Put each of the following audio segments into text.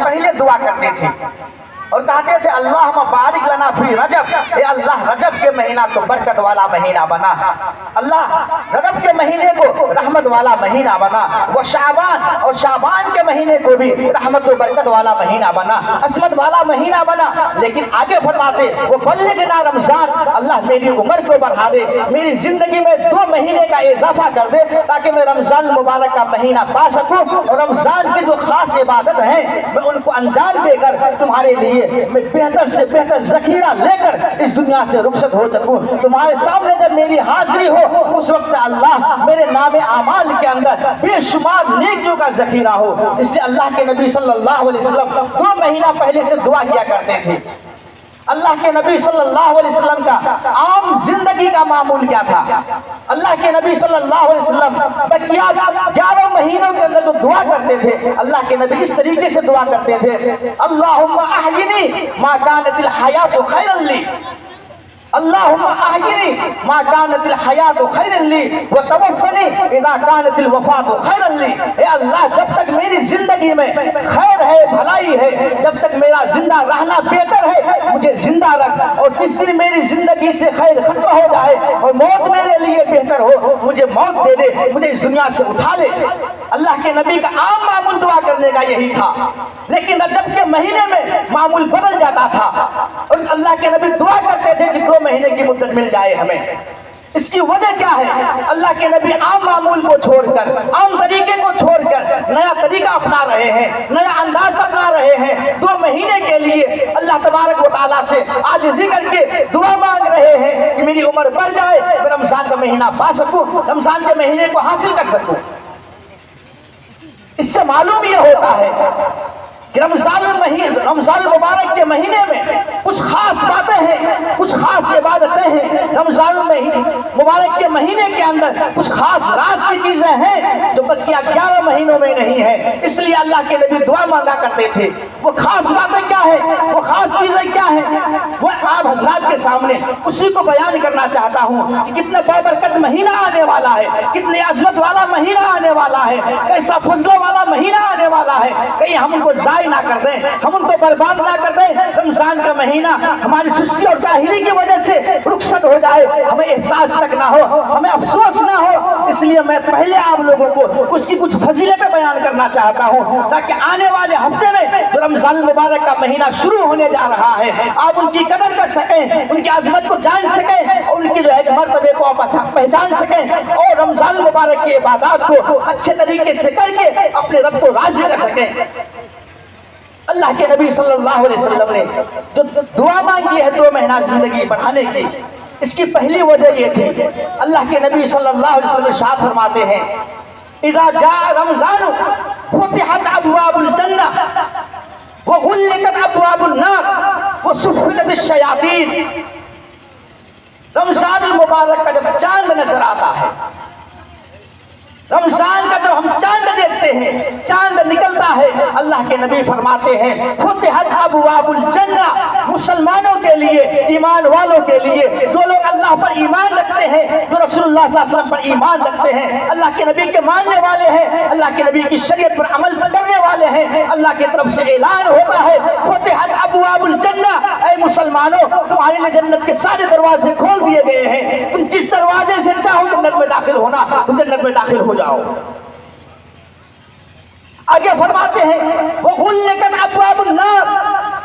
پہلے دعا کرتے تھے اور کہتے تھے اللہم بارک لنا فی رجب، اے اللہ رجب کے مہینہ تو برکت والا مہینہ بنا، اللہ رجب کے مہینے کو رحمت والا مہینہ بنا، وہ شعبان اور شعبان کے مہینے کو بھی رحمت و برکت والا مہینہ بنا، عصمت والا مہینہ بنا۔ لیکن آگے فرماتے وہ بلغنا رمضان، اللہ میری عمر کو بڑھا دے، میری زندگی میں 2 مہینے کا اضافہ کر دے تاکہ میں رمضان المبارک کا مہینہ پا سکوں اور رمضان کی جو خاص عبادت ہیں میں ان کو انجام دے کر تمہارے لیے میں بہتر سے بہتر ذخیرہ لے کر اس دنیا سے رخصت ہو سکوں، تمہارے سامنے جب میری حاضری ہو اس وقت اللہ میرے نام اعمال کے اندر بے شمار نیکیوں کا ذخیرہ ہو۔ اس لیے اللہ کے نبی صلی اللہ علیہ وسلم 2 مہینہ پہلے سے دعا کیا کرتے تھے۔ اللہ کے نبی صلی اللہ علیہ وسلم کا عام زندگی کا معمول کیا تھا؟ اللہ کے نبی صلی اللہ علیہ وسلم بقیہ 11 مہینوں کے اندر جو دعا کرتے تھے اللہ کے نبی اس طریقے سے دعا کرتے تھے، اللہم احینی ما کانت الحیات خیرا لی، اللہم احینی ما کانت الحیات خیرا لی وتوفنی اذا کانت الوفات خیرا لی۔ اے اللہ جب تک میری زندگی میں خیر ہے، بھلائی ہے، جب تک میرا زندہ رہنا بہتر ہے مجھے زندہ رکھ، اور جس دن میری زندگی سے خیر ختم ہو جائے اور موت میرے لیے بہتر ہو مجھے موت دے دے، مجھے اس دنیا سے اٹھا لے۔ اللہ کے نبی کا عام معمول دعا کرنے کا یہی تھا، لیکن رجب کے مہینے میں معمول بدل جاتا تھا اور اللہ کے نبی دعا کرتے تھے کہ 2 مہینے کی مدت مل جائے ہمیں۔ اس کی وجہ کیا ہے؟ اللہ کے نبی عام معمول کو چھوڑ کر، عام طریقے کو چھوڑ کر نیا طریقہ اپنا رہے ہیں، نیا انداز اپنا رہے ہیں۔ 2 مہینے کے لیے اللہ تبارک و تعالیٰ سے عاجزی کر کے دعا مانگ رہے ہیں کہ میری عمر بڑھ جائے، میں رمضان کا مہینہ پا سکوں، رمضان کے مہینے کو حاصل کر سکوں۔ اس سے معلوم یہ ہوتا ہے کہ رمضان المبارک کے مہینے میں کچھ خاص باتیں ہیں، کچھ خاص عبادتیں ہیں۔ رمضان مبارک کے مہینے کے اندر کچھ خاص راز کی چیزیں ہیں جو بقیہ 11 مہینوں میں نہیں ہیں، اس لیے اللہ کے نبی دعا مانگا کرتے تھے۔ وہ خاص باتیں کیا ہیں، وہ خاص چیزیں کیا ہیں، وہ آپ حضرات کے سامنے اسی کو بیان کرنا چاہتا ہوں کہ کتنے بابرکت مہینہ آنے والا ہے، کتنے عظمت والا مہینہ آنے والا ہے، کیسا فضل والا مہینہ آنے والا ہے۔ کہیں ہم ان کو ضائع نہ کر دیں، ہم ان کو برباد نہ کر دیں، رمضان کا مہینہ ہماری سستی اور جاہلی کی وجہ سے رخصت ہو جائے، ہمیں احساس تک نہ ہو، ہمیں افسوس نہ ہو۔ اس لیے میں پہلے آپ لوگوں کو اس کی کچھ فضیلتیں بیان کرنا چاہتا ہوں تاکہ آنے والے ہفتے میں جو رمضان المبارک کا مہینہ شروع ہونے جا رہا ہے آپ ان کی قدر کر سکیں، ان کی عظمت کو جان سکیں اور ان کی جو ہے مرتبے کو آپ پہچان سکیں اور رمضان المبارک کی عبادات کو اچھے طریقے سے کر کے اپنے رب کو راضی کر سکیں۔ اللہ کے نبی صلی اللہ علیہ وسلم نے جو دعا مانگی ہے 2 مہینہ زندگی بڑھانے کی، اس کی پہلی وجہ یہ تھی، اللہ کے نبی صلی اللہ علیہ وسلم ارشاد فرماتے ہیں اذا جاء رمضان فتحت ابواب الجنہ وغلقت ابواب النار وصفدت الشیاطین۔ رمضان المبارک کا جب چاند نظر آتا ہے، رمضان کا جب ہم چاند دیکھتے ہیں، چاند نکلتا ہے، اللہ کے نبی فرماتے ہیں فتحت ابواب الجنہ، مسلمانوں کے لیے، ایمان والوں کے لیے، جو لوگ اللہ پر ایمان رکھتے ہیں، جو رسول اللہ صلی اللہ علیہ وسلم پر ایمان رکھتے ہیں، اللہ کے نبی کے ماننے والے ہیں، اللہ کے نبی کی شریعت پر عمل کرنے والے ہیں، اللہ کی طرف سے اعلان ہوتا ہے فتحت ابواب الجنہ، اے مسلمانوں تمہارے لیے جنت کے سارے دروازے کھول دیے گئے ہیں، تم جس دروازے سے چاہو جنت میں داخل ہونا تم جنت میں داخل ہو جاؤ۔ آگے فرماتے ہیں وَغُلِّقَتْ أَبْوَابُ النَّارِ،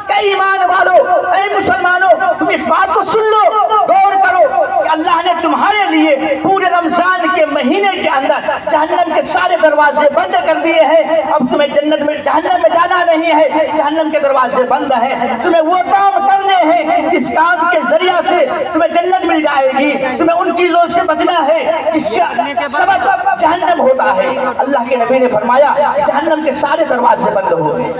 کہ ایمان والو، اے مسلمانوں تم اس بات کو سن لو، غور کرو کہ اللہ نے تمہارے لیے پورے رمضان کے مہینے کے اندر جہنم کے سارے دروازے بند کر دیے ہیں۔ اب تمہیں جنت میں جہنم میں جانا نہیں ہے، جہنم کے دروازے بند ہیں، تمہیں وہ کام کرنے ہیں جس کام کے ذریعہ سے تمہیں جنت مل جائے گی، تمہیں ان چیزوں سے بچنا ہے جس کا سبب جہنم ہوتا ہے۔ اللہ کے نبی نے فرمایا جہنم کے سارے دروازے بند ہو گئے۔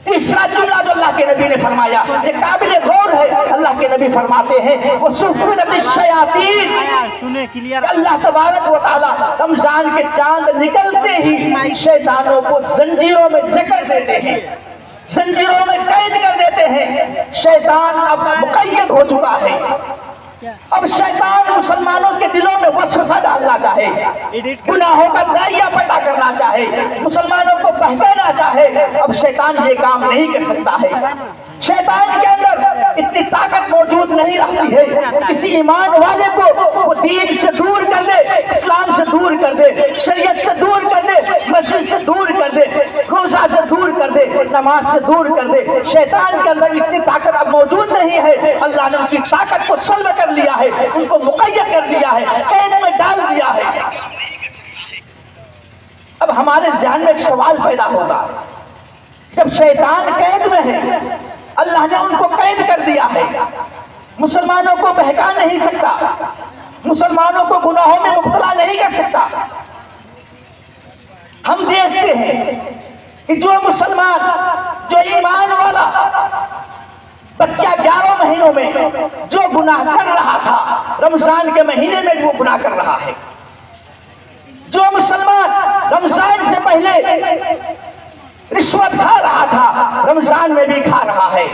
تیسرا جملہ جو اللہ کے نبی نے فرمایا یہ قابل غور ہے، اللہ کے نبی فرماتے ہیں وَصُفِّدَتِ الشَّيَاطِينَ، اللہ تبارک و تعالیٰ رمضان کے چاند نکلتے ہی شیطانوں کو زنجیروں میں جکڑ دیتے ہیں، زنجیروں میں قید کر دیتے ہیں۔ شیطان اب مقید ہو چکا ہے، اب شیطان مسلمانوں کے دلوں میں وسوسہ ڈالنا چاہے، گناہوں کا دائیا پیدا کرنا چاہے، مسلمانوں کو بہکانا چاہے، اب شیطان یہ کام نہیں کر سکتا ہے۔ شیطان کے اندر اتنی طاقت موجود نہیں رہتی ہے کہ کسی ایمان والے کو وہ دین سے دور کر دے، اسلام سے دور کر دے، شریعت سے دور کر دے، مسجد سے دور کر دے، روزہ سے دور کر دے، نماز سے دور کر دے۔ شیطان کے اندر اتنی طاقت اب موجود نہیں ہے، اللہ نے ان کی طاقت کو سلب کر لیا ہے، ان کو مقید کر دیا ہے، قید میں ڈال دیا ہے۔ اب ہمارے ذہن میں ایک سوال پیدا ہوگا، جب شیطان قید میں ہے، اللہ نے ان کو قید کر دیا ہے، مسلمانوں کو بہکا نہیں سکتا، مسلمانوں کو گناہوں میں مبتلا نہیں کر سکتا۔ ہم دیکھتے ہیں کہ جو مسلمان، جو ایمان والا بچہ 11 مہینوں میں جو گناہ کر رہا تھا، رمضان کے مہینے میں وہ گناہ کر رہا ہے۔ جو مسلمان رمضان سے پہلے رشوت کھا رہا تھا، رمضان میں بھی کھا رہا ہے۔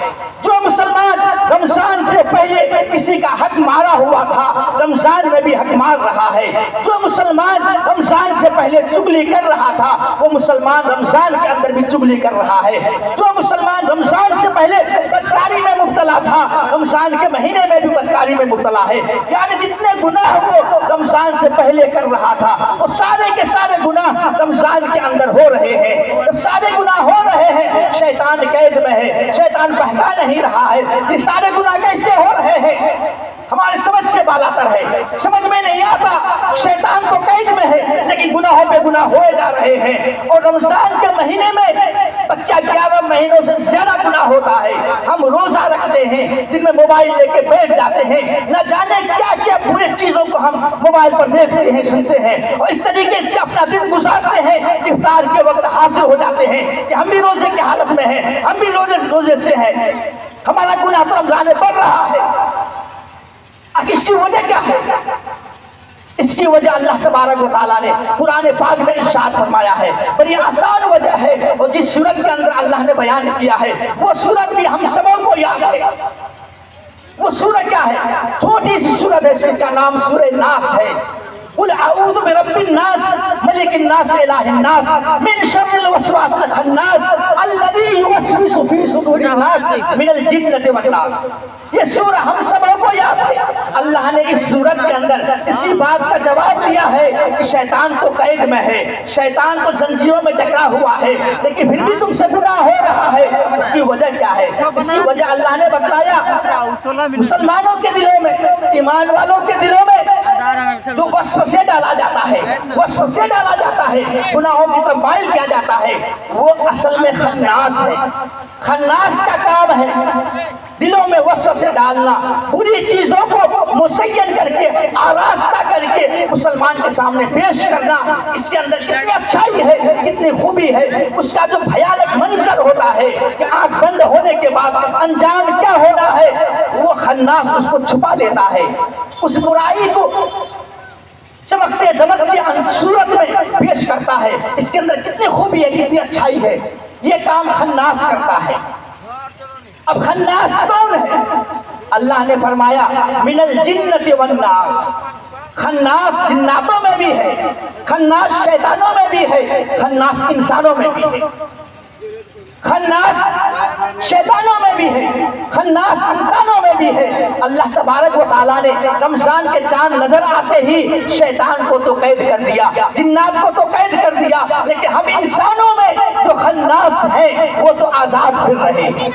جو مسلمان رمضان سے پہلے کسی کا حق مارا ہوا تھا، رمضان میں بھی حق مار رہا ہے۔ جو مسلمان رمضان سے پہلے چغلی کر رہا تھا، وہ مسلمان رمضان کے اندر بھی چغلی کر رہا ہے۔ جو مسلمان رمضان سے پہلے بدکاری میں مبتلا تھا، رمضان کے مہینے میں بھی بدکاری میں مبتلا ہے۔ یعنی جتنے گناہ وہ رمضان سے پہلے کر رہا تھا، وہ سارے کے سارے گناہ رمضان کے اندر ہو رہے ہیں۔ جب سارے گناہ ہو رہے ہیں، شیطان قید میں ہے، شیطان بہکا نہیں رہا ہے۔ یہ سارے گناہ کیسے ہو رہے ہیں؟ ہمارے سمجھ سے بالا تر ہے، سمجھ میں نہیں آتا۔ شیطان تو قید میں ہے، لیکن گناہوں پہ گناہ ہوئے جا رہے ہیں، اور رمضان کے مہینے میں بچہ 11 مہینوں سے زیادہ گناہ ہوتا ہے۔ ہم روزہ رکھتے ہیں، دن میں موبائل لے کے بیٹھ جاتے ہیں، نہ جانے کیا کیا برے چیزوں کو ہم موبائل پر دیکھتے ہیں، سنتے ہیں، اور اس طریقے سے اپنا دن گزارتے ہیں۔ افطار کے وقت حاضر ہو جاتے ہیں کہ ہم بھی روزے کی حالت میں ہیں، ہم بھی روزے سے ہیں، ہمارا گناہ تو رمضان میں بڑھ رہا ہے۔ اب اس کی وجہ کیا ہے؟ اس کی وجہ اللہ تبارک و تعالیٰ نے قرآن پاک میں ارشاد فرمایا ہے، بڑی آسان وجہ ہے، اور جس سورت کے اندر اللہ نے بیان کیا ہے وہ سورت بھی ہم سبوں کو یاد ہے۔ وہ سورت کیا ہے؟ چھوٹی سی سورت ہے، جس کا نام سورہ ناس ہے۔ قل اعوذ برب الناس ملک الناس الہ الناس من شر الوسواس الخناس الذی یوسوس فی صدور الناس من الجنۃ والناس۔ یہ سورہ ہم سبوں کو یاد ہے۔ اللہ نے اس سورت کے اندر اسی بات کا جواب دیا ہے کہ شیطان تو قید میں ہے، شیطان تو زنجیروں میں جکڑا ہوا ہے، لیکن پھر بھی تم سے گناہ ہو رہا ہے۔ اس کی وجہ کیا ہے؟ اس کی وجہ اللہ نے بتلایا، مسلمانوں کے دلوں میں، ایمان والوں کے دلوں میں جو وسوسے ڈالا جاتا ہے، وسوسے ڈالا جاتا ہے، گناہوں کی طرف مائل کیا جاتا ہے، وہ اصل میں خناس ہے۔ خناس کا کام ہے دلوں میں وسوسے ڈالنا، بری چیزوں کو مزین کر کے، آراستہ کر کے مسلمان کے سامنے پیش کرنا۔ اس کے اندر کتنی اچھائی ہے، کتنی خوبی ہے، اس کا جو بھیانک منظر ہوتا ہے کہ آنکھ بند ہونے کے بعد انجام کیا ہونا ہے، وہ خناس اس کو چھپا لیتا ہے، اس برائی کو چمکتے دمکتے صورت میں پیش کرتا ہے۔ اس کے اندر کتنی خوبی ہے، کتنی اچھائی ہے، یہ کام خناس کرتا ہے۔ اب خناس کون ہے؟ اللہ نے فرمایا من الجنۃ والناس۔ خناس جناتوں میں بھی ہے، خناس شیطانوں میں بھی ہے، خناس انسانوں میں بھی ہے۔ خناس شیطانوں میں بھی ہے، خناس انسانوں میں بھی ہے۔ اللہ تبارک و تعالیٰ نے رمضان کے چاند نظر آتے ہی شیطان کو تو قید کر دیا، جنات کو تو قید کر دیا، لیکن ہم انسانوں میں جو خناس ہیں وہ تو آزاد پھر رہے ہیں،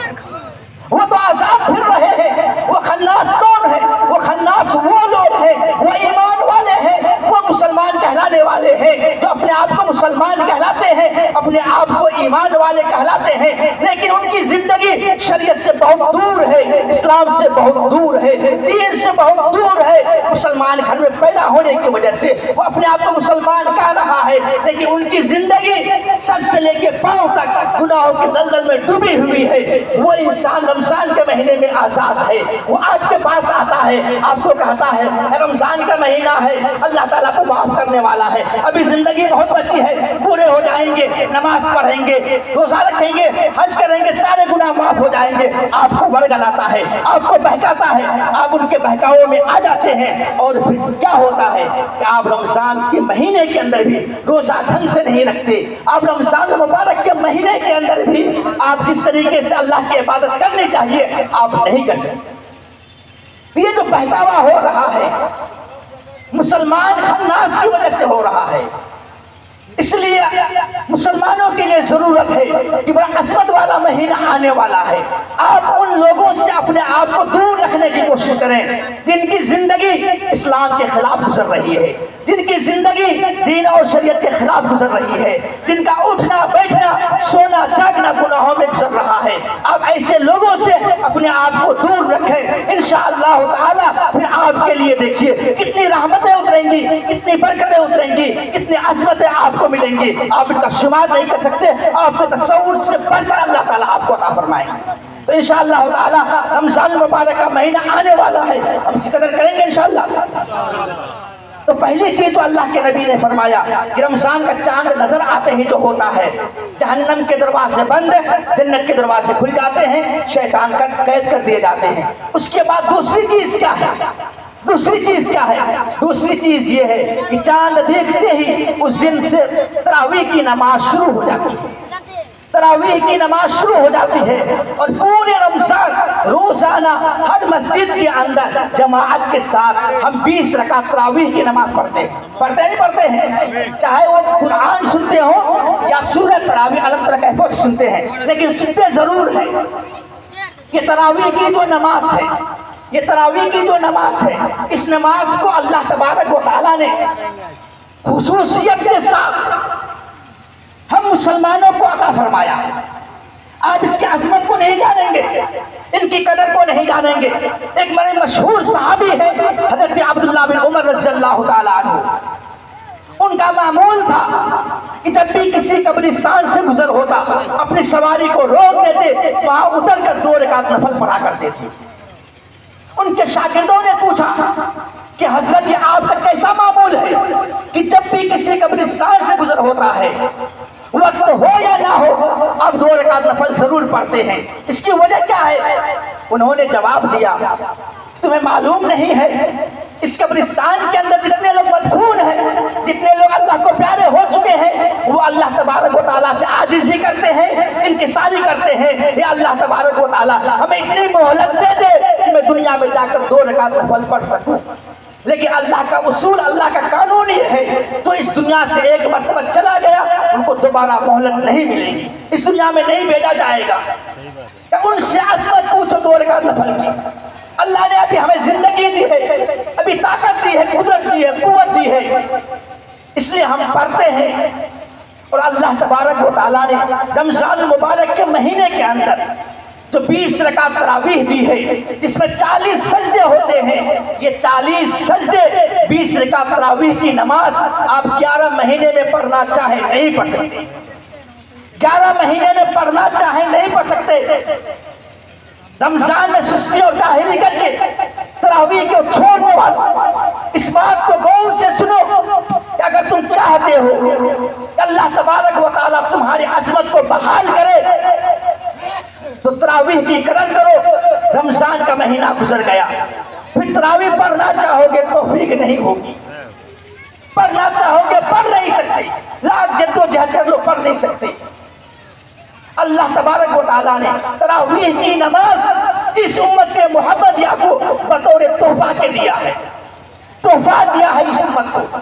وہ تو آزاد پھر رہے ہیں۔ وہ خناس کون ہے؟ وہ خناس وہ لوگ ہیں، وہ ایمان والے ہیں، وہ مسلمان کہلانے والے ہیں، جو اپنے آپ کو مسلمان کہلاتے ہیں، اپنے آپ کو ایمان والے کہلاتے ہیں، لیکن ان کی زندگی شریعت سے بہت دور ہے، اسلام سے بہت دور ہے، دین سے بہت دور ہے۔ مسلمان گھر میں پیدا ہونے کی وجہ سے وہ اپنے آپ کو مسلمان کہہ رہا ہے، لیکن ان کی زندگی سر سے لے کے پاؤں تک گناہوں کے دلدل میں ڈوبی ہوئی ہے۔ وہ انسان رمضان کے مہینے میں آزاد ہے، وہ آپ کے پاس آتا ہے، آپ کو کہتا ہے رمضان کا مہینہ ہے، اللہ تعالیٰ اللہ کو معاف کرنے والا ہے. ابھی زندگی بہت بچی ہے, بوڑھے ہو جائیں گے, نماز پڑھیں گے, روزہ رکھیں گے, حج کریں گے, سارے گناہ معاف ہو جائیں گے. آپ کو ورگلاتا ہے, آپ کو بہکاتا ہے, آپ ان کے بہکاؤ میں آ جاتے ہیں. اور پھر کیا ہوتا ہے کہ آپ رمضان کے مہینے کے اندر بھی روزہ ڈھنگ سے نہیں رکھتے. آپ رمضان مبارک کے مہینے کے اندر بھی آپ جس طریقے سے اللہ کی عبادت کرنی چاہیے آپ نہیں کر سکتے. یہ جو بہکاوا ہو رہا ہے مسلمان خناس کی وجہ سے ہو رہا ہے. اس لیے مسلمانوں کے لیے ضرورت ہے کہ وہ عصمت والا مہینہ آنے والا ہے. آپ ان لوگوں سے اپنے آپ کو دور رکھنے کی کوشش کریں جن کی زندگی اسلام کے خلاف گزر رہی ہے, جن کی زندگی دین اور شریعت کے خلاف گزر رہی ہے, جن کا اٹھنا بیٹھنا سونا جاگنا گناہوں میں گزر رہا ہے. آپ ایسے لوگوں سے اپنے آپ کو دور رکھیں. انشاءاللہ تعالی پھر آپ کے لیے دیکھیے کتنی رحمتیں اتریں گی, کتنی برکتیں اتریں گی, کتنی عظمتیں آپ کو ملیں گی. آپ ان کا شمار نہیں کر سکتے. آپ کے تصور سے بڑھ کر اللہ تعالیٰ آپ کو عطا فرمائیں گے. تو انشاءاللہ تعالی رمضان مبارک کا مہینہ آنے والا ہے, ہم اس قدر کریں گے انشاءاللہ. تو پہلی چیز تو اللہ کے نبی نے فرمایا کہ رمضان کا چاند نظر آتے ہی جو ہوتا ہے جہنم کے دروازے بند, جنت کے دروازے کھل جاتے ہیں, شیطان کا قید کر دیے جاتے ہیں. اس کے بعد دوسری چیز کیا ہے؟ دوسری چیز کیا ہے؟ دوسری چیز یہ ہے کہ چاند دیکھتے ہی اس دن سے تراویح کی نماز شروع ہو جاتی ہے. تراویح کی نماز شروع ہو جاتی ہے اور پورے رمضان روزانہ ہر مسجد کے اندر جماعت کے ساتھ ہم 20 رکعت تراویح کی نماز پڑھتے ہیں. نہیں پڑھتے ہیں, چاہے وہ قرآن سنتے ہوں یا سورہ تراویح الگ طرح کیفیت سنتے ہیں, لیکن سنتے ضرور ہیں. یہ تراویح کی جو نماز ہے, یہ تراویح کی جو نماز ہے, اس نماز کو اللہ تبارک و تعالیٰ نے خصوصیت کے ساتھ ہم مسلمانوں کو عطا فرمایا. آپ اس کی عظمت کو نہیں جانیں گے, ان کی قدر کو نہیں جانیں گے. ایک بڑے مشہور صحابی ہے حضرت عبداللہ بن عمر رضی اللہ تعالیٰ عنہ. ان کا معمول تھا کہ جب بھی کسی قبرستان سے گزر ہوتا اپنی سواری کو روک دیتے, وہاں اتر کر 2 رکعت نفل پڑھا کرتے تھے. ان کے شاگردوں نے پوچھا کہ حضرت یہ آپ کا کیسا معمول ہے کہ جب بھی کسی قبرستان سے گزر ہوتا ہے وقت ہو یا نہ ہو آپ 2 رکعت نفل ضرور پڑھتے ہیں, اس کی وجہ کیا ہے؟ انہوں نے جواب دیا تمہیں معلوم نہیں ہے اس قبرستان کے اندر جتنے لوگ مدفون ہیں, جتنے لوگ اللہ کو پیارے ہو چکے ہیں, وہ اللہ تبارک و تعالیٰ سے عاجزی کرتے ہیں, انکساری کرتے ہیں. یا اللہ تبارک و تعالیٰ ہمیں اتنی مہلت دے دے کہ میں دنیا میں جا کر 2 رکعت نفل پڑھ سکوں. لیکن اللہ کا اصول, اللہ کا قانون یہ ہے تو اس دنیا سے ایک مرتبہ چلا گیا ان کو دوبارہ مہلت نہیں ملے گی, اس دنیا میں نہیں بھیجا جائے گا. کہ ان سے عظمت پوچھو 2 رکعت نفل کی. اللہ نے ابھی ہمیں زندگی دی ہے, ابھی طاقت دی ہے, قدرت دی ہے, قوت دی ہے, اس لیے ہم پڑھتے ہیں. اور اللہ تبارک و تعالیٰ نے رمضان مبارک کے مہینے کے اندر جو 20 رکعت تراویح دی ہے جس میں 40 سجدے ہوتے ہیں, یہ 40 سجدے 20 رکعت تراویح کی نماز آپ 11 مہینے میں پڑھنا چاہیں نہیں پڑھ سکتے. 11 مہینے میں پڑھنا چاہیں نہیں پڑھ سکتے. رمضان میں سستی اور کاہلی کر کے تراویح کو چھوڑنے والا اس بات کو غور سے سنو کہ اگر تم چاہتے ہو کہ اللہ تبارک و تعالیٰ تمہاری عظمت کو بحال کرے تو تراویح کی قدر کرو. رمضان کا مہینہ گزر گیا, پھر تراویح پڑھنا چاہو گے توفیق نہیں ہوگی, پڑھنا چاہو گے پڑھ نہیں سکتے, لاکھ جد و جہد کر لو پڑھ نہیں سکتے. اللہ تبارک و تعالیٰ نے تراویح کی نماز اس امت کے محمدیہ کو بطور تحفہ کے دیا ہے. تحفہ دیا ہے اس امت کو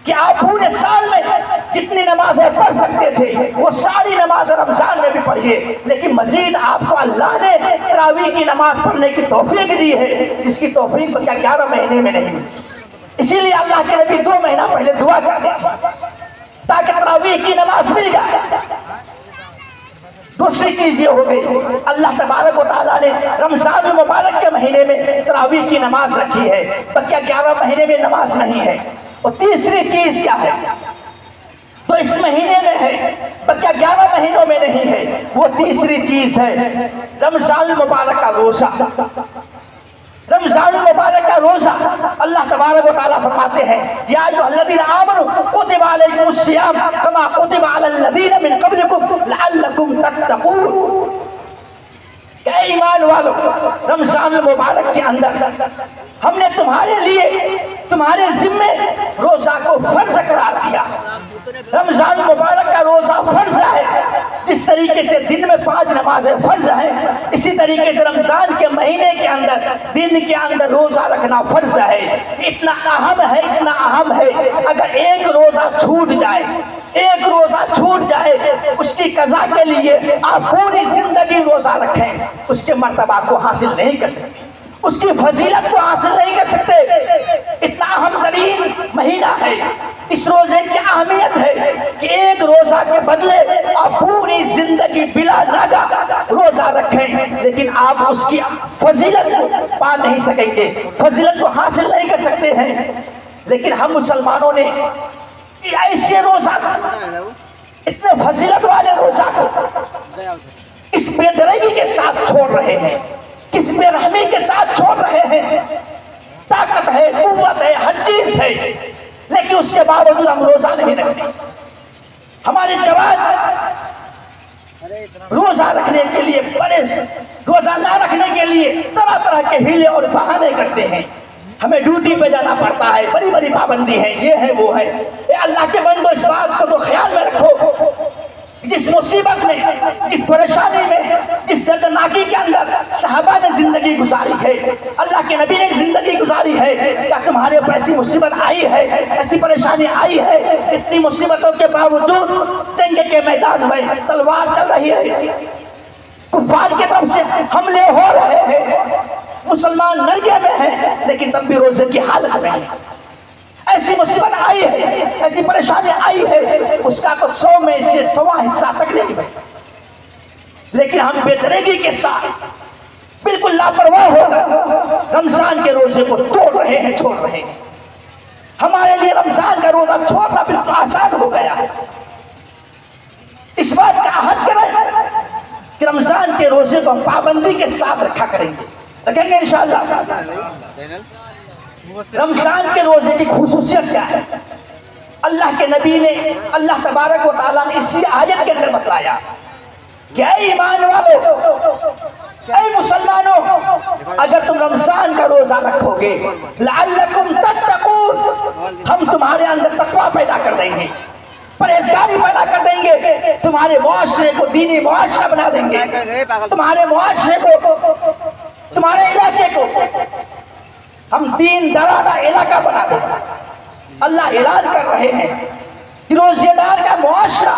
کہ آپ پورے سال میں جتنی نمازیں پڑھ سکتے تھے وہ ساری نماز رمضان میں بھی پڑھیے, لیکن مزید آپ کو اللہ نے تراویح کی نماز پڑھنے کی توفیق دی ہے جس کی توفیق کیا 11 مہینے میں نہیں. اسی لیے اللہ کے نبی 2 مہینہ پہلے دعا کرتے تاکہ تراویح کی نماز مل جائے. دوسری چیز یہ ہو گئی اللہ تبارک و تعالیٰ نے رمضان مبارک کے مہینے میں تراویح کی نماز رکھی ہے, بلکہ 11 مہینے میں نماز نہیں ہے. اور تیسری چیز کیا ہے تو اس مہینے میں ہے بلکہ 11 مہینوں میں نہیں ہے, وہ تیسری چیز ہے رمضان مبارک کا روزہ. رمضان المبارک کا روزہ اللہ تبارک و تعالیٰ فرماتے ہیں یا ایھا الذین آمنوا کتب علیکم الصیام کما کتب علی الذین من قبلکم لعلکم تتقون، کہ اے ایمان والو رمضان المبارک کے اندر ہم نے تمہارے لیے تمہارے ذمے روزہ کو فرض قرار دیا۔ رمضان المبارک کا روزہ فرض ہے، اس طریقے سے دن میں 5 نمازیں فرض ہیں، اسی طریقے سے رمضان کے مہینے کے اندر دن کے اندر روزہ رکھنا فرض ہے۔ اتنا اہم ہے، اگر ایک روزہ چھوٹ جائے اس کی قضا کے لیے آپ پوری زندگی روزہ رکھیں، اس کے مرتبہ کو حاصل نہیں کر سکتے، اس کی فضیلت کو حاصل نہیں کر سکتے۔ اتنا اہم ترین مہینہ ہے، اس روزے کی اہمیت ہے کہ ایک روزہ کے بدلے آپ پوری زندگی بلا ناگا روزہ رکھیں، لیکن آپ اس کی فضیلت کو پا نہیں سکیں گے، فضیلت کو حاصل نہیں کر سکتے ہیں۔ لیکن ہم مسلمانوں نے ایسے روزہ اتنے فضیلت والے روزہ کو اس بے دردی کے ساتھ چھوڑ رہے ہیں، اس بے رحمی کے ساتھ چھوڑ رہے ہیں۔ طاقت ہے، قوت ہے، ہر چیز ہے، لیکن اس کے باوجود ہم روزہ نہیں رکھتے۔ ہمارے جوان روزہ رکھنے کے لیے روزہ نہ رکھنے کے لیے طرح طرح کے ہیلے اور بہانے کرتے ہیں۔ ہمیں ڈیوٹی پہ جانا پڑتا ہے، بڑی بڑی پابندی ہے، یہ ہے وہ ہے۔ اے اللہ کے بندو، اس بات کو تو خیال میں رکھو، جس مصیبت میں، اس پریشانی میں، اس دردناکی کے اندر صحابہ نے زندگی گزاری ہے، اللہ کے نبی نے زندگی گزاری ہے، کیا تمہارے اوپر ایسی مصیبت آئی ہے، ایسی پریشانی آئی ہے؟ اتنی مصیبتوں کے باوجود جنگ کے میدان میں تلوار چل رہی ہے، کفار کی طرف سے حملے ہو رہے ہیں، مسلمان نرگے میں ہیں، لیکن تب بھی روزے کی حالت میں ہیں۔ ایسی مصیبت آئی ہے، ایسی پریشانی آئی ہے، اس کا تو 100 میں سے 100 حصہ تک نہیں ہے، لیکن ہم بے دریغی کے ساتھ بالکل لاپرواہ ہو کر رمضان کے روزے کو توڑ رہے ہیں، چھوڑ رہے ہیں۔ ہمارے لیے رمضان کا روزہ چھوڑنا بالکل آسان ہو گیا ہے۔ اس بات کا عہد کریں کہ رمضان کے روزے کو ہم پابندی کے ساتھ رکھا کریں گے، رکھیں گے انشاءاللہ۔ رمضان کے روزے کی خصوصیت کیا ہے؟ اللہ کے نبی نے، اللہ تبارک و تعالیٰ نے اسی آیت کے اندر بتلایا کہ اے ایمان والو، اے مسلمانوں، اگر تم رمضان کا روزہ رکھو گے لعلکم تتقون، ہم تمہارے اندر تقویٰ پیدا کر دیں گے، پرہیزگاری پیدا کر دیں گے، تمہارے معاشرے کو دینی معاشرہ بنا دیں گے، تمہارے معاشرے کو، تمہارے علاقے کو ہم دین دارانہ علاقہ بنا دیں گے۔ اللہ اعلان کر رہے ہیں کہ روزے دار کا معاشرہ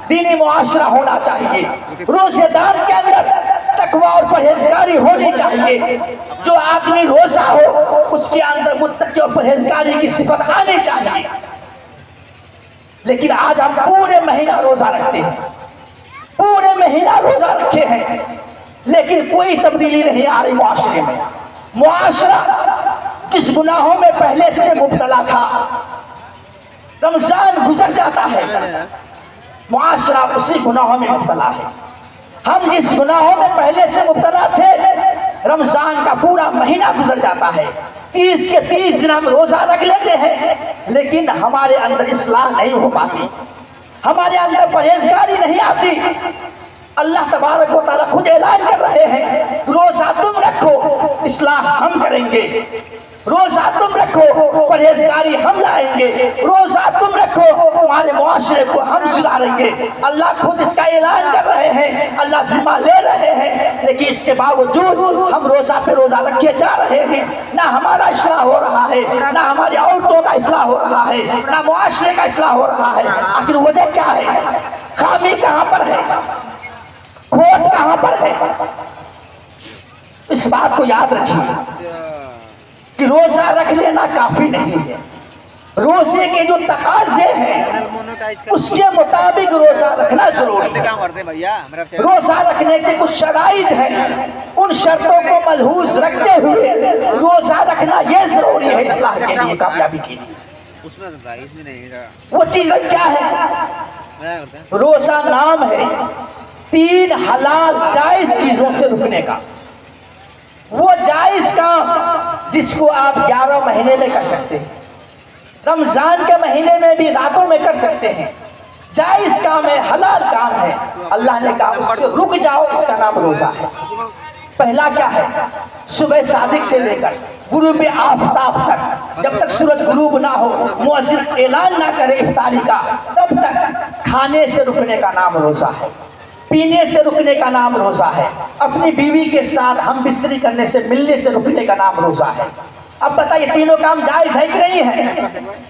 دینی معاشرہ ہونا چاہیے، روزے دار کے اندر تقویٰ اور پرہیزگاری ہونی چاہیے، جو آدمی روزہ ہو اس کے اندر متقی اور پرہیزگاری کی صفت آنی چاہیے۔ لیکن آج ہم پورے مہینہ روزہ رکھتے ہیں، پورے مہینہ روزہ رکھے ہیں، لیکن کوئی تبدیلی نہیں آ رہی معاشرے میں۔ معاشرہ جس گناہوں میں پہلے سے مبتلا تھا، رمضان گزر جاتا ہے، معاشرہ اسی گناہوں میں مبتلا ہے۔ ہم جس گناہوں میں پہلے سے مبتلا تھے، رمضان کا پورا مہینہ گزر جاتا ہے، 30 کے 30 دن ہم روزہ رکھ لیتے ہیں، لیکن ہمارے اندر اصلاح نہیں ہو پاتی، ہمارے اندر پرہیزگاری نہیں آتی۔ اللہ تبارک و تعالیٰ خود اعلان کر رہے ہیں، روزہ تم رکھو، اصلاح ہم کریں گے، روزہ تم رکھو، پرہیزگاری ہم لائیں گے، روزہ تم رکھو، تمہارے معاشرے کو ہم سدھاریں گے۔ اللہ خود اس کا اعلان کر رہے ہیں، اللہ ذمہ لے رہے ہیں، لیکن اس کے باوجود ہم روزہ پہ روزہ رکھے جا رہے ہیں، نہ ہمارا اصلاح ہو رہا ہے، نہ ہماری عورتوں کا اصلاح ہو رہا ہے، نہ معاشرے کا اصلاح ہو رہا ہے۔ آخر وجہ کیا ہے؟ خامی کہاں پر ہے؟ کھوٹ کہاں پر ہے؟ اس بات کو یاد رکھیے کہ روزہ رکھ لینا کافی نہیں ہے، روزے کے جو تقاضے ہیں اس کے مطابق روزہ رکھنا ضروری ہے۔ روزہ رکھنے کے کچھ شرائط ہیں، ان شرطوں کو ملحوظ رکھتے ہوئے روزہ رکھنا یہ ضروری ہے اصلاح کے لیے، کامیابی کے لیے۔ وہ چیزیں کیا ہے؟ روزہ نام ہے 3 حلال جائز چیزوں سے رکنے کا، وہ جائز کام جس کو آپ 11 مہینے میں کر سکتے ہیں، رمضان کے مہینے میں بھی راتوں میں کر سکتے ہیں، جائز کام ہے، حلال کام ہے، اللہ نے کہا اس سے رک جاؤ، اس کا نام روزہ ہے۔ پہلا کیا ہے؟ صبح صادق سے لے کر غروب آفتاب تک، جب تک سورج غروب نہ ہو، مؤذن اعلان نہ کرے افطاری کا، تب تک کھانے سے رکنے کا نام روزہ ہے، پینے سے رکنے کا نام روزہ ہے، اپنی بیوی کے ساتھ ہم بستری کرنے سے ملنے سے رکنے کا نام روزہ ہے۔ اب بتائیے تینوں کام جائز ہے کہ نہیں ہے؟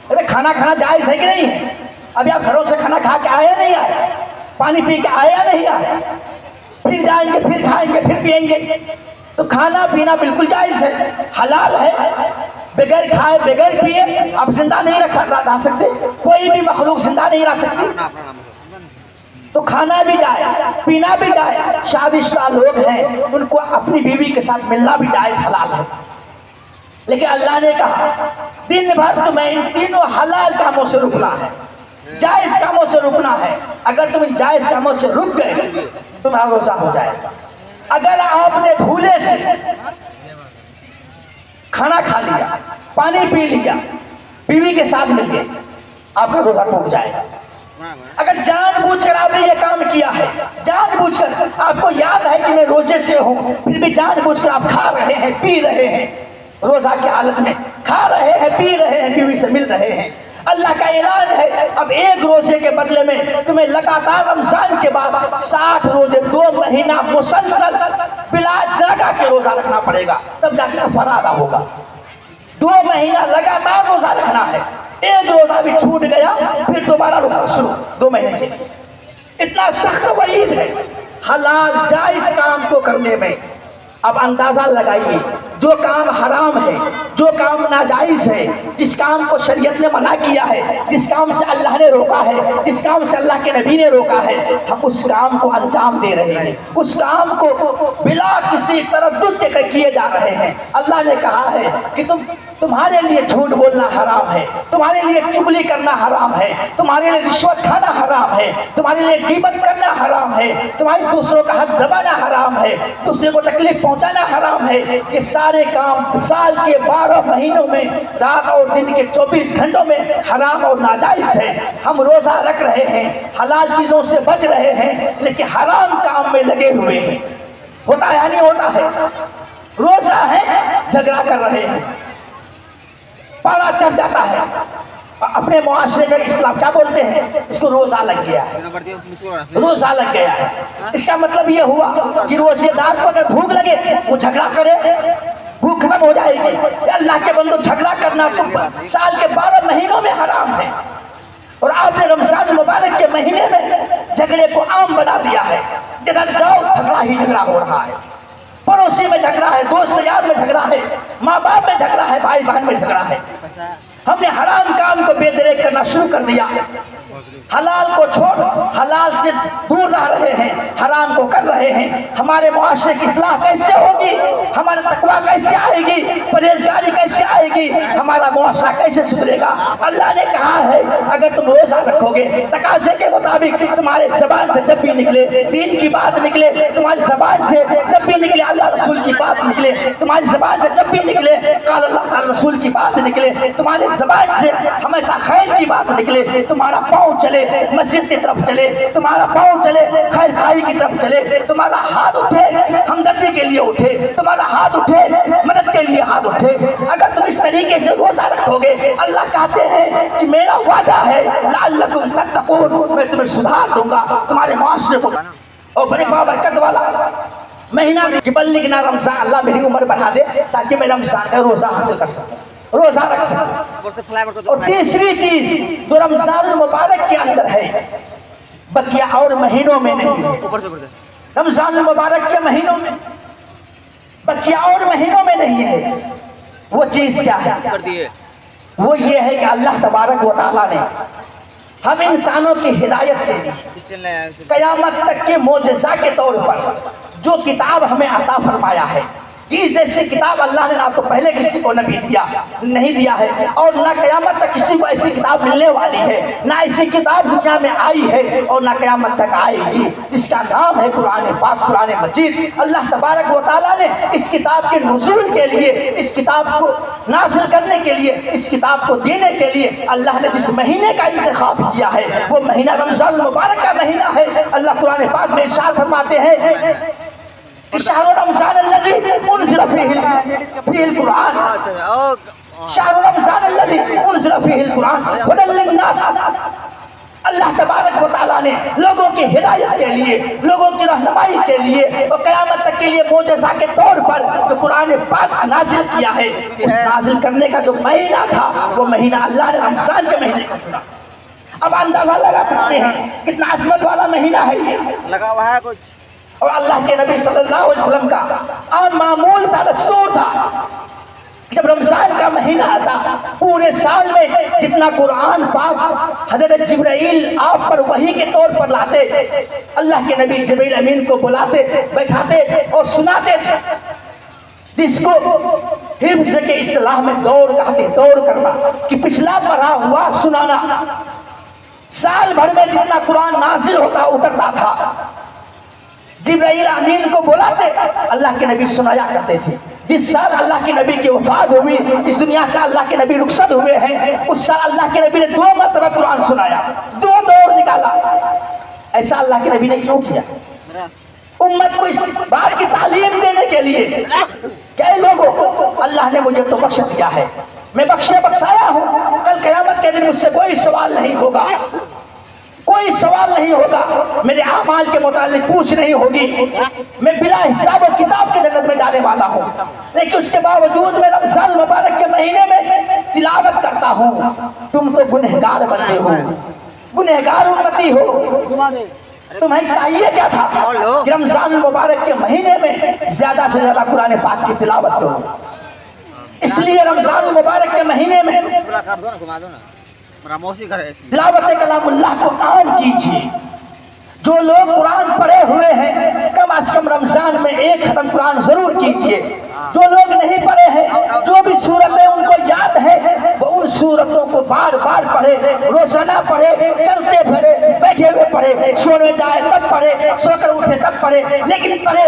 ارے کھانا کھانا جائز ہے کہ نہیں ہے؟ ابھی آپ گھروں سے کھانا کھا کے آئے نہیں آئے؟ پانی پی کے آئے یا نہیں آئے؟ پھر جائیں گے، پھر کھائیں گے، پھر پیئیں گے، تو کھانا پینا بالکل جائز ہے، حلال ہے۔ بغیر کھائے بغیر پیے آپ زندہ نہیں رہ سکتے، کوئی بھی مخلوق زندہ نہیں رہ سکتی، تو کھانا بھی جائز، پینا بھی جائز۔ شادی شدہ لوگ ہیں ان کو اپنی بیوی کے ساتھ ملنا بھی جائز، حلال ہے، لیکن اللہ نے کہا دن بھر تمہیں ان تینوں حلال کاموں سے رکنا ہے، جائز کاموں سے رکنا ہے۔ اگر تم ان جائز کاموں سے رک گئے تمہارا روزہ ہو جائے گا۔ اگر آپ نے بھولے سے کھانا کھا لیا، پانی پی لیا، بیوی کے ساتھ مل گئے، آپ کا روزہ ٹوٹ جائے گا۔ اگر جان بوجھ کر آپ نے یہ کام کیا ہے، جان بوجھ کر آپ کو یاد ہے کہ میں روزے سے ہوں، پھر بھی جان بوجھ کر آپ کھا رہے ہیں، پی رہے ہیں، روزہ کی حالت میں کھا رہے ہیں، پی رہے ہیں، بیوی سے مل رہے ہیں، اللہ کا اعلان ہے اب ایک روزے کے بدلے میں تمہیں لگاتار رمضان کے بعد 60 روزے 2 مہینہ مسلسل بلا جگہ کے روزہ رکھنا پڑے گا، تب جا کے کفارہ ادا ہوگا۔ 2 مہینہ لگاتار روزہ رکھنا ہے، ایک روزہ بھی چھوٹ گیا پھر دوبارہ روزہ شروع 2 مہینے کے۔ اتنا سخت وعید ہے حلال جائز کام کو کرنے میں۔ اب اندازہ لگائیے، جو کام حرام ہے، جو کام ناجائز ہے، جس کام کو شریعت نے منع کیا ہے، جس کام سے اللہ نے روکا ہے، جس کام سے اللہ کے نبی نے روکا ہے، ہم اس کام کو انجام دے رہے ہیں، اس کام کو بلا کسی تردد کے کیے جا رہے ہیں۔ اللہ نے کہا ہے کہ تمہارے لیے جھوٹ بولنا حرام ہے، تمہارے لیے چغلی کرنا حرام ہے، تمہارے لیے رشوت کھانا حرام ہے، تمہارے لیے غیبت کرنا حرام ہے، تمہارے دوسروں کا حق دبانا حرام ہے، دوسرے کو تکلیف پہنچانا حرام ہے۔ یہ سارے کام سال کے 12 مہینوں میں رات اور دن کے 24 گھنٹوں میں حرام اور ناجائز ہے۔ ہم روزہ رکھ رہے ہیں، حلال چیزوں سے بچ رہے ہیں، لیکن حرام کام میں لگے ہوئے ہیں۔ ہوتا ہے یا نہیں ہوتا ہے؟ روزہ ہے جھگڑا کر رہے ہیں، پارا چڑھ جاتا ہے۔ اپنے معاشرے میں اسلام کیا بولتے ہیں؟ اس کو روزہ لگ گیا ہے، روزہ لگ گیا ہے۔ اس کا مطلب یہ ہوا کہ روزے دار کو اگر بھوک لگے وہ جھگڑا کرے، بھوک ختم ہو جائے گی۔ اللہ کے بندو جھگڑا کرنا تو سال کے 12 مہینوں میں حرام ہے، اور آپ نے رمضان مبارک کے مہینے میں جھگڑے کو عام بنا دیا ہے۔ جدھر جاؤ جھگڑا ہی جھگڑا ہو رہا ہے، پڑوسی میں جھگڑا ہے، دوست یار میں جھگڑا ہے، ماں باپ میں جھگڑا ہے، بھائی بہن میں جھگڑا ہے۔ ہم نے حرام کام کو بے دریغ کرنا شروع کر دیا، حلال کو چھوڑ حلال سے دور رہ رہے ہیں، حرام کو کر رہے ہیں۔ ہمارے معاشرے کی اصلاح کیسے ہوگی؟ ہمارا تقویٰ کیسے آئے گی؟ پرہیزگاری کیسے آئے گی؟ ہمارا معاشرہ کیسے سدھرے گا؟ اللہ نے کہا ہے اگر تم روزہ رکھو گے، تقاضے کے مطابق تمہارے زبان سے جب بھی نکلے دین کی بات نکلے، تمہاری زبان سے جب بھی نکلے اللہ رسول کی بات نکلے، تمہاری زبان سے جب بھی نکلے قال اللہ قال رسول کی بات نکلے، تمہاری زبان سے ہمیشہ خیر کی بات نکلے، تمہارا پاؤں چلے مسجد کی طرف چلے، تمہارا پاؤں چلے خیر خائی کی طرف چلے، تمہارا ہاتھ اٹھے ہمدردی کے لیے اٹھے، تمہارا ہاتھ اٹھے مدد کے لیے ہاتھ اٹھے۔ اگر تم اس طریقے سے روزہ رکھو گے، اللہ کہتے ہیں کہ میرا وعدہ ہے لعلکم تتقون، میں تمہیں سدھار دوں گا تمہارے معاشرے کو۔ اور بڑی بابرکت والا مہینہ کہ بلغنا رمضان، اللہ میری عمر بڑھا دے تاکہ میں رمضان کا روزہ حاصل کر سکوں، روزہ رکھ سکوں۔ اور تیسری چیز جو رمضان المبارک کے اندر ہے بقیہ اور مہینوں میں نہیں، رمضان المبارک کے مہینوں میں بقیہ اور مہینوں میں نہیں ہے، وہ چیز کیا ہے؟ وہ یہ ہے کہ اللہ تبارک و تعالیٰ نے ہم انسانوں کی ہدایت کے لیے قیامت تک کے معجزہ کے طور پر جو کتاب ہمیں عطا فرمایا ہے، اس جیسی کتاب اللہ نے نہ تو پہلے کسی کو نبی نہیں دیا ہے، اور نہ قیامت تک کسی کو ایسی کتاب ملنے والی ہے، نہ ایسی کتاب دنیا میں آئی ہے اور نہ قیامت تک آئے گی، جس کا نام ہے قرآن پاک، قرآن مجید۔ اللہ تبارک و تعالیٰ نے اس کتاب کے نزول کے لیے، اس کتاب کو نازل کرنے کے لیے، اس کتاب کو دینے کے لیے اللہ نے جس مہینے کا انتخاب کیا ہے وہ مہینہ رمضان المبارک کا مہینہ ہے۔ اللہ قرآن پاک میں ارشاد فرماتے ہیں شہر رمضان الذی انزل فیہ القرآن، شہر رمضان الذی انزل فیہ القرآن ھدی للناس۔ اللہ تبارک و تعالیٰ نے لوگوں کی ہدایت کے لیے، لوگوں کی رہنمائی کے لیے اور قیامت تک کے لیے معجزہ کے طور پر جو قرآن پاک نازل کیا ہے، اس نازل کرنے کا جو مہینہ تھا وہ مہینہ اللہ نے رمضان کے مہینے کا چنا۔ اب اندازہ لگا سکتے ہیں کتنا عظمت والا مہینہ ہے یہ، لگا ہوا ہے کچھ۔ اور اللہ کے نبی صلی اللہ علیہ وسلم کا عام معمول تھا، دستور تھا، جب رمضان کا مہینہ آتا پورے سال میں جتنا قرآن پاک حضرت جبرائیل آپ پر وحی کے طور پر لاتے، اللہ کے نبی جبرائیل امین کو بلاتے، بیٹھاتے اور سناتے تھے، جس کو حفظ کے اصطلاح میں دور کہتے، دور کرنا، کہ پچھلا پڑھا ہوا سنانا۔ سال بھر میں جتنا قرآن نازل ہوتا اترتا تھا، جبرائیل امین کو بلاتے، اللہ کے نبی سنایا کرتے تھے۔ جس سال اللہ کے نبی کی وفات ہوئی، اس دنیا سے اللہ کے نبی رخصت ہوئے ہیں، اس سال اللہ کے نبی نے 2 مرتبہ قرآن سنایا، 2 دور نکالا۔ ایسا اللہ کے نبی نے کیوں کیا؟ امت کو اس بات کی تعلیم دینے کے لیے کہ اے لوگوں، اللہ نے مجھے تو بخش دیا ہے، میں بخشے بخشایا ہوں، کل قیامت کے دن مجھ سے کوئی سوال نہیں ہوگا، کوئی سوال نہیں ہوگا، میرے اعمال کے متعلق پوچھ نہیں ہوگی، میں بلا حساب و کتاب کے جنت میں جانے والا ہوں۔ لیکن اس کے باوجود میں رمضان مبارک کے مہینے میں تلاوت کرتا ہوں، تم تو گنہگار بندے ہو، گنہگار امتی ہو، تمہیں چاہیے کیا تھا کہ رمضان المبارک کے مہینے میں زیادہ سے زیادہ قرآن پاک کی تلاوت کرو۔ اس لیے رمضان المبارک کے مہینے میں تلاوت کلام اللہ کو عام کیجیے۔ جو لوگ قرآن پڑھے ہوئے ہیں کم از کم رمضان میں 1 ختم قرآن ضرور کیجیے۔ جو لوگ نہیں پڑھے ہیں، جو بھی سورتیں ان کو یاد ہے وہ ان سورتوں کو بار بار پڑھے، روزانہ پڑھے، چلتے پھرے، بیٹھے ہوئے پڑھے، سونے جائے تب پڑھے، سو کر اٹھے تب پڑھے، لیکن پڑھے۔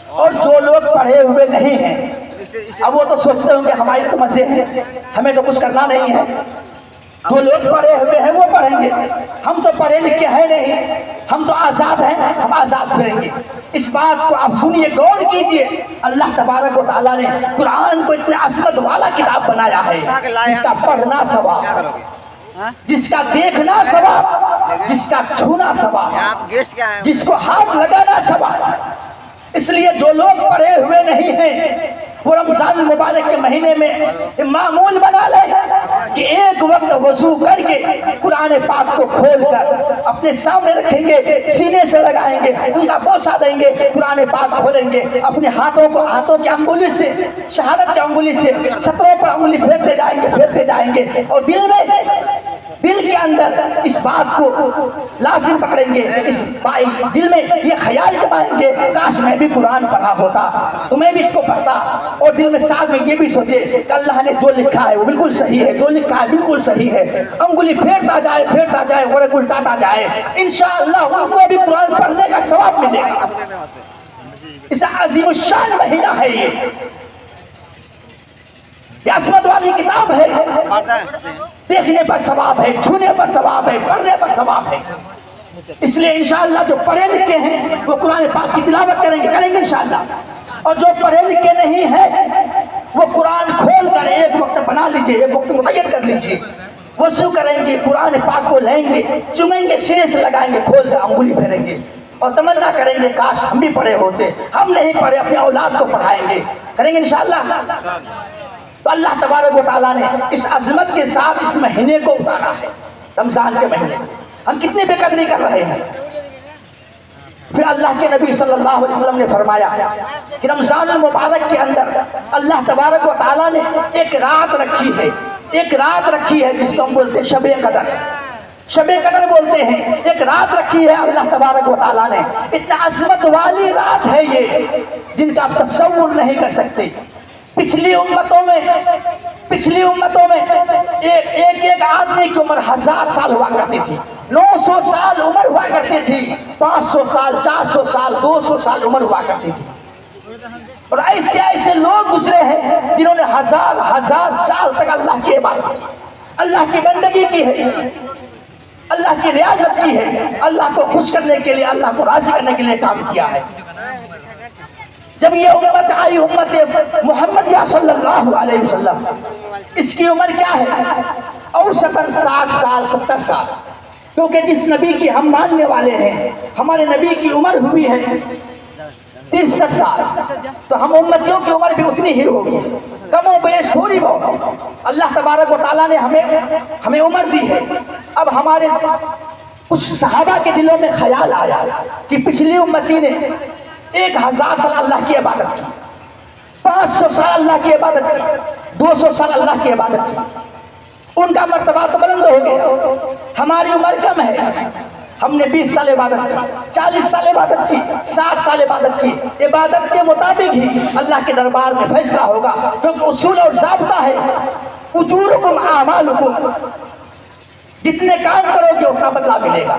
اور جو لوگ پڑھے ہوئے نہیں ہیں، اب وہ تو سوچتے ہوں کہ ہماری تو مزے ہیں، ہمیں تو کچھ کرنا نہیں ہے۔ جو لوگ پڑھے ہوئے ہیں وہ پڑھیں گے، ہم تو پڑھے لکھے ہیں نہیں، ہم تو آزاد ہیں، ہم آزاد پھریں گے۔ اس بات کو آپ سنیے، غور کیجئے، اللہ تبارک و تعالیٰ نے قرآن کو اتنے عظمت والا کتاب بنایا ہے، جس کا پڑھنا ثواب، جس کا دیکھنا ثواب، جس کا چھونا ثواب، جس کو ہاتھ لگانا ثواب۔ اس لیے جو لوگ پڑھے ہوئے نہیں ہیں وہ رمضان المبارک کے مہینے میں معمول بنا لے کہ ایک وقت وضو کر کے قرآن پاک کو کھول کر اپنے سامنے رکھیں گے، سینے سے لگائیں گے، ان کا بوسہ دیں گے، قرآن پاک کھولیں گے، اپنے ہاتھوں کو ہاتھوں کی انگلی سے، شہادت کی انگلی سے سطروں پر انگلی پھیرتے جائیں گے اور دل کے اندر اس بات کو لازم پکڑیں گے، اس دل میں یہ خیال جمائیں گے کاش میں بھی قرآن پڑھا ہوتا تو میں بھی اس کو پڑھتا، اور دل میں ساتھ میں یہ بھی سوچے کہ اللہ نے جو لکھا ہے وہ بالکل صحیح ہے، جو لکھا ہے بالکل صحیح ہے، انگلی پھیرتا جائے اور الٹاتا جائے، انشاءاللہ ان کو بھی قرآن پڑھنے کا ثواب ملے گا۔ اس عظیم الشان مہینہ ہے یہ عظمت والی کتاب ہے، دیکھنے پر ثواب ہے، چھونے پر ثواب ہے، پڑھنے پر ثواب ہے۔ اس لیے انشاءاللہ جو پڑھے لکھے ہیں وہ قرآن پاک کی تلاوت کریں گے انشاءاللہ، اور جو پڑھے لکھے نہیں ہیں وہ قرآن کھول کر ایک وقت بنا لیجئے، ایک وقت متعین کر لیجئے، وضو کریں گے، قرآن پاک کو لیں گے، چومیں گے، سینے سے لگائیں گے، کھول کر انگلی پھیریں گے اور تمنا کریں گے کاش ہم بھی پڑھے ہوتے، ہم نہیں پڑھے اپنے اولاد کو پڑھائیں گے، کریں گے انشاءاللہ۔ تو اللہ تبارک و تعالیٰ نے اس عظمت کے ساتھ اس مہینے کو اتارا ہے، رمضان کے مہینے۔ ہم کتنی بے قدری کر رہے ہیں۔ پھر اللہ کے نبی صلی اللہ علیہ وسلم نے فرمایا کہ رمضان المبارک کے اندر اللہ تبارک و تعالیٰ نے ایک رات رکھی ہے جس کو ہم بولتے ہیں شب قدر۔ شب قدر بولتے ہیں، ایک رات رکھی ہے اللہ تبارک و تعالیٰ نے، اتنا عظمت والی رات ہے یہ جن کا آپ تصور نہیں کر سکتے۔ پچھلی امتوں میں ایک آدمی کی عمر 1000 سال ہوا کرتی تھی، 900 سال عمر ہوا کرتی تھی، 500 سال، 400 سال، 200 سال عمر ہوا کرتی تھی۔ اور ایسے ایسے لوگ گزرے ہیں جنہوں نے ہزار سال تک اللہ کی عبادت کی، اللہ کی بندگی کی ہے، اللہ کی ریاضت کی ہے، اللہ کو خوش کرنے کے لیے، اللہ کو راضی کرنے کے لیے کام کیا ہے۔ جب یہ امت آئی، امت محمد صلی اللہ علیہ وسلم، اس کی عمر کیا ہے؟ اوسطاً 60 سال 70 سال، کیونکہ جس نبی کی ہم ماننے والے ہیں، ہمارے نبی کی عمر ہوئی ہے 63 سال، تو ہم امتیوں کی عمر بھی اتنی ہی ہوگی، کم و بیش تھوڑی بہت۔ اللہ تبارک و تعالیٰ نے ہمیں عمر دی ہے۔ اب ہمارے کچھ صحابہ کے دلوں میں خیال آیا کہ پچھلی امتی نے 1000 سال اللہ کی عبادت کی، 500 سال اللہ کی عبادت کی، 200 سال اللہ کی عبادت کی، ان کا مرتبہ تو بلند ہو گیا، ہماری عمر کم ہے، ہم نے 20 سال عبادت کی، 40 سال عبادت کی، 60 سال عبادت کی۔ عبادت کے مطابق ہی اللہ کے دربار میں فیصلہ ہوگا، کیونکہ اصول اور ضابطہ ہے، اجورکم اعمالکم، جتنے کام کرو گے اتنا بدلہ ملے گا۔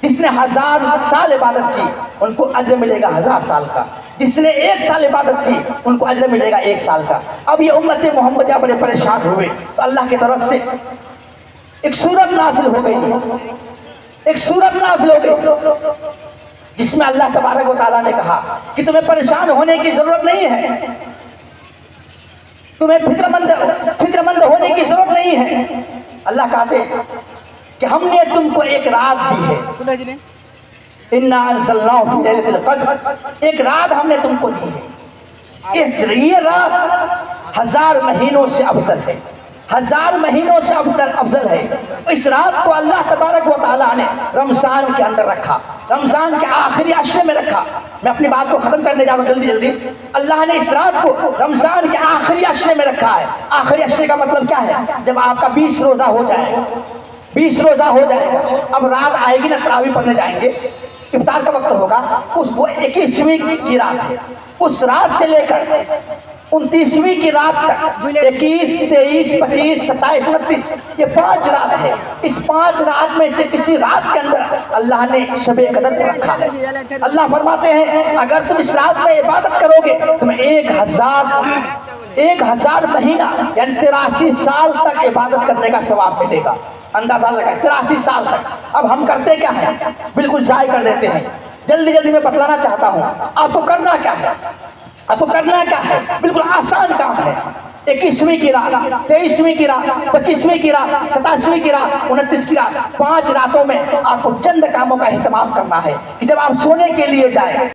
جس نے 1000 سال عبادت کی ان کو اجر ملے گا 1000 سال کا، جس نے 1 سال عبادت کی ان کو اجر ملے گا 1 سال کا۔ اب یہ امت محمدیہ بڑے پریشان ہوئے تو اللہ کی طرف سے ایک سورت نازل ہو گئی، جس میں اللہ تبارک و تعالیٰ نے کہا کہ تمہیں پریشان ہونے کی ضرورت نہیں ہے، تمہیں فکر مند ہونے کی ضرورت نہیں ہے۔ اللہ کہتے کہ ہم نے تم کو ایک رات دی ہے، اِنَّا أَنزَلْنَاهُ فِي لَيْلَةِ الْقَدْرِ، ایک رات ہم نے تم کو دی ہے۔ یہ رات 1000 مہینوں سے افضل ہے، 1000 مہینوں سے افضل ہے۔ اس رات کو اللہ تبارک و تعالیٰ نے رمضان کے اندر رکھا، رمضان کے آخری عشرے میں رکھا۔ میں اپنی بات کو ختم کرنے جا رہا ہوں جلدی۔ اللہ نے اس رات کو رمضان کے آخری عشرے میں رکھا ہے۔ آخری عشرے کا مطلب کیا ہے؟ جب آپ کا 20 روزہ ہو جائے گا، 20 روزہ ہو جائے گا، اب رات آئے گی نا، تراویح پڑھنے جائیں گے، افطار کا وقت ہوگا، وہ 21ویں کی رات ہے۔ اس رات سے لے کر 29ویں کی رات تک، 21، 23، 25، 27، 29، یہ 5 رات ہے۔ اس 5 رات میں سے کسی رات کے اندر اللہ نے شب قدر کو رکھا ہے۔ اللہ فرماتے ہیں اگر تم اس رات میں عبادت کرو گے تمہیں 1000 مہینہ یعنی 83 سال تک عبادت کرنے کا ثواب ملے گا۔ اندازہ لگا 83 سال تک۔ اب ہم کرتے کیا ہے؟ بالکل ضائع کر دیتے ہیں۔ جلدی میں بتلانا چاہتا ہوں آپ کو کرنا کیا ہے۔ آپ کو کرنا کیا ہے؟ بالکل آسان کام ہے۔ 21ویں کی رات، 23ویں کی رات، 25ویں کی رات، 27ویں کی رات، 29 کی رات، 5 راتوں میں آپ کو چند کاموں کا اہتمام کرنا ہے کہ جب آپ سونے کے لیے جائیں